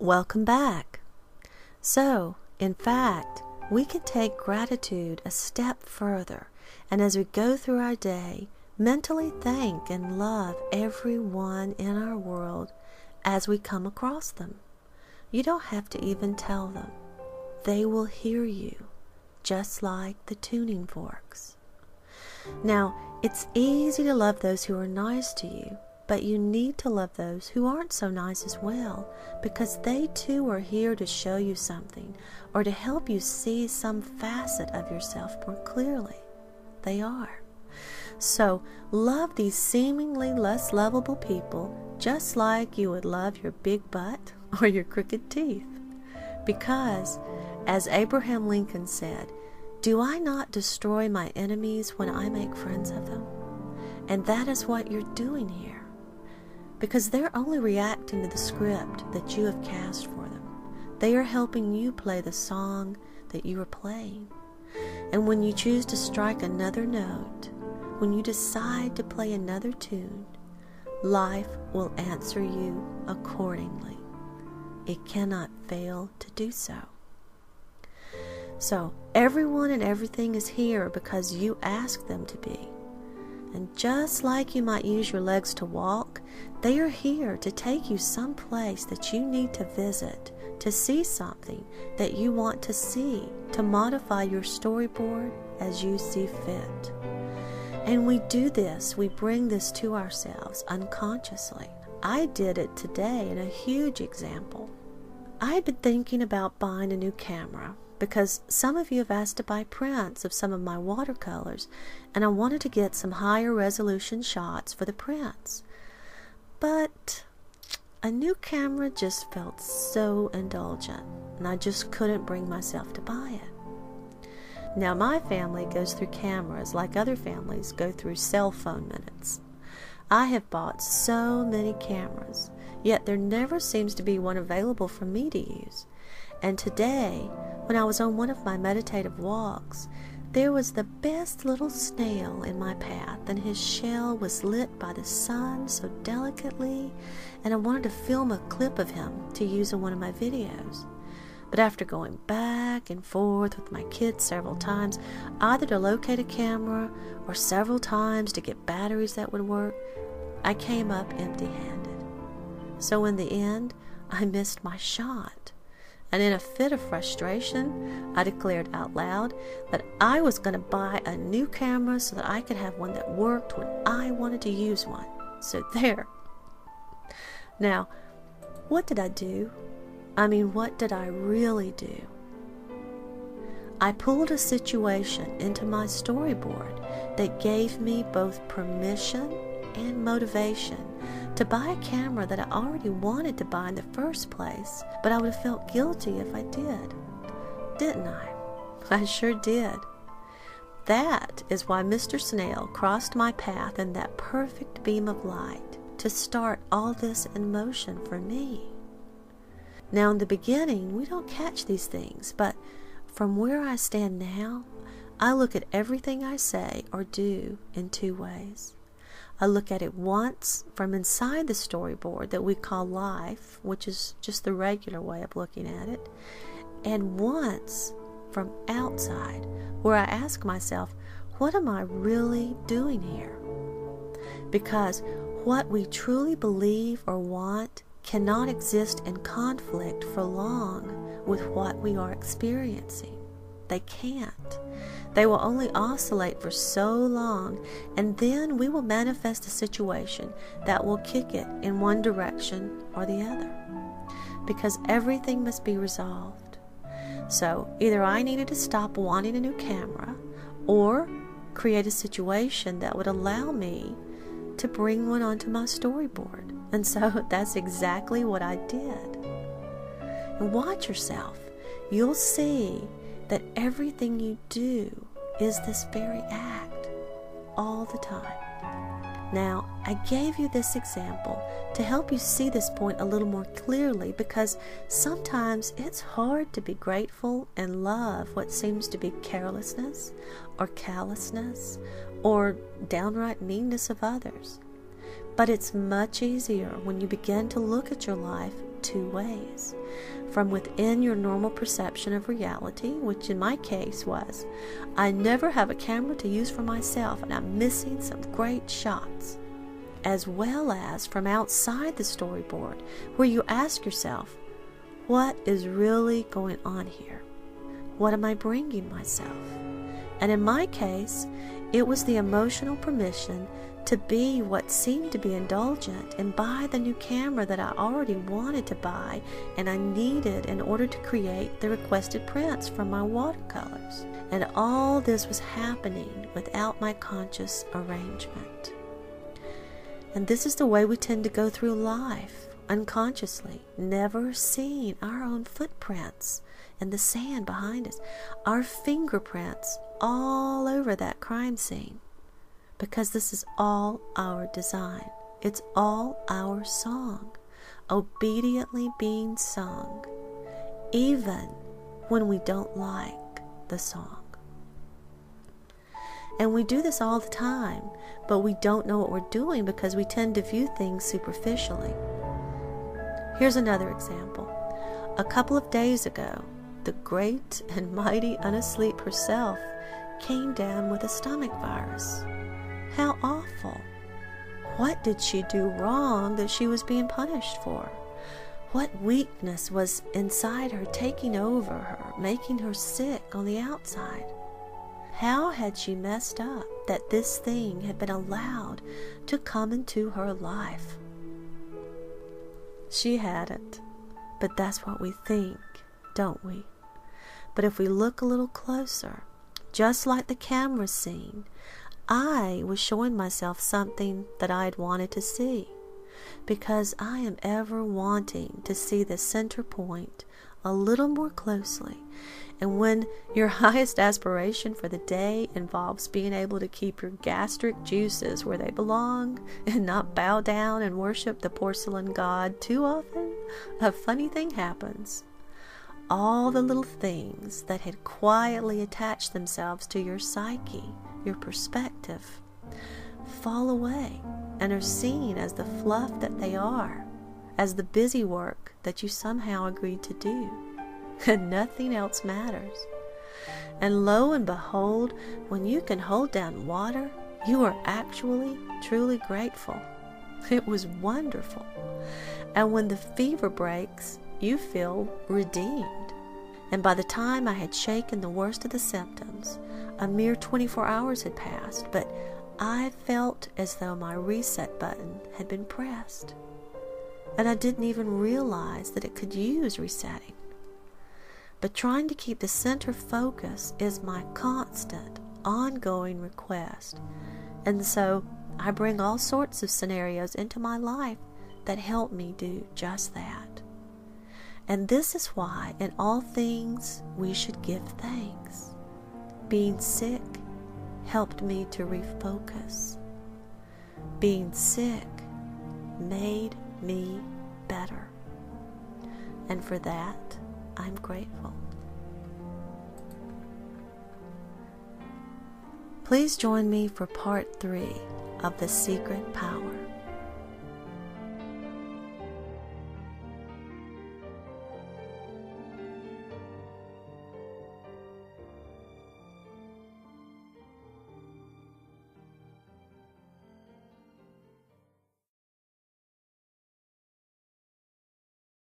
Welcome back. So, in fact, we can take gratitude a step further, and as we go through our day, mentally thank and love everyone in our world as we come across them. You don't have to even tell them. They will hear you, just like the tuning forks. Now, it's easy to love those who are nice to you, but you need to love those who aren't so nice as well, because they too are here to show you something or to help you see some facet of yourself more clearly. They are. So love these seemingly less lovable people just like you would love your big butt or your crooked teeth. Because, as Abraham Lincoln said, "Do I not destroy my enemies when I make friends of them?" And that is what you're doing here. Because they're only reacting to the script that you have cast for them. They are helping you play the song that you are playing. And when you choose to strike another note, when you decide to play another tune, life will answer you accordingly. It cannot fail to do so. So everyone and everything is here because you ask them to be. And just like you might use your legs to walk, they are here to take you someplace that you need to visit, to see something that you want to see, to modify your storyboard as you see fit. And we do this, we bring this to ourselves unconsciously. I did it today in a huge example. I had been thinking about buying a new camera because some of you have asked to buy prints of some of my watercolors, and I wanted to get some higher resolution shots for the prints. But a new camera just felt so indulgent, and I just couldn't bring myself to buy it. Now, my family goes through cameras like other families go through cell phone minutes. I have bought so many cameras, yet there never seems to be one available for me to use. And today, when I was on one of my meditative walks, there was the best little snail in my path, and his shell was lit by the sun so delicately, and I wanted to film a clip of him to use in one of my videos. But after going back and forth with my kids several times, either to locate a camera or several times to get batteries that would work, I came up empty-handed. So in the end, I missed my shot. And in a fit of frustration, I declared out loud that I was going to buy a new camera so that I could have one that worked when I wanted to use one. So there. Now, what did I do? What did I really do? I pulled a situation into my storyboard that gave me both permission and motivation to buy a camera that I already wanted to buy in the first place, but I would have felt guilty if I did. Didn't I? I sure did. That is why Mr. Snail crossed my path in that perfect beam of light to start all this in motion for me. Now, in the beginning, we don't catch these things, but from where I stand now, I look at everything I say or do in two ways. I look at it once from inside the storyboard that we call life, which is just the regular way of looking at it, and once from outside, where I ask myself, what am I really doing here? Because what we truly believe or want cannot exist in conflict for long with what we are experiencing. They can't. They will only oscillate for so long, and then we will manifest a situation that will kick it in one direction or the other, because everything must be resolved. So either I needed to stop wanting a new camera or create a situation that would allow me to bring one onto my storyboard. And so that's exactly what I did. And watch yourself. You'll see that everything you do is this very act all the time. Now, I gave you this example to help you see this point a little more clearly, because sometimes it's hard to be grateful and love what seems to be carelessness or callousness or downright meanness of others. But it's much easier when you begin to look at your life two ways. From within your normal perception of reality, which in my case was, I never have a camera to use for myself and I'm missing some great shots. As well as from outside the storyboard, where you ask yourself, what is really going on here? What am I bringing myself? And in my case, it was the emotional permission to be what seemed to be indulgent and buy the new camera that I already wanted to buy and I needed in order to create the requested prints from my watercolors. And all this was happening without my conscious arrangement. And this is the way we tend to go through life, unconsciously, never seeing our own footprints in the sand behind us, our fingerprints all over that crime scene. Because this is all our design. It's all our song, obediently being sung, even when we don't like the song. And we do this all the time, but we don't know what we're doing because we tend to view things superficially. Here's another example. A couple of days ago, the great and mighty unASLEEP herself came down with a stomach virus. How awful. What did she do wrong that she was being punished for? What weakness was inside her taking over her, making her sick on the outside? How had she messed up that this thing had been allowed to come into her life? She hadn't, but that's what we think, don't we? But if we look a little closer, just like the camera scene, I was showing myself something that I had wanted to see, because I am ever wanting to see the center point a little more closely. And when your highest aspiration for the day involves being able to keep your gastric juices where they belong and not bow down and worship the porcelain god too often, a funny thing happens. All the little things that had quietly attached themselves to your psyche, your perspective, fall away and are seen as the fluff that they are, as the busy work that you somehow agreed to do, and nothing else matters. And lo and behold, when you can hold down water, you are actually truly grateful. It was wonderful. And when the fever breaks, you feel redeemed. And by the time I had shaken the worst of the symptoms, a mere 24 hours had passed, but I felt as though my reset button had been pressed. And I didn't even realize that it could use resetting. But trying to keep the center focus is my constant, ongoing request. And so I bring all sorts of scenarios into my life that help me do just that. And this is why in all things we should give thanks. Being sick helped me to refocus. Being sick made me better. And for that, I'm grateful. Please join me for part 3 of The Secret Power.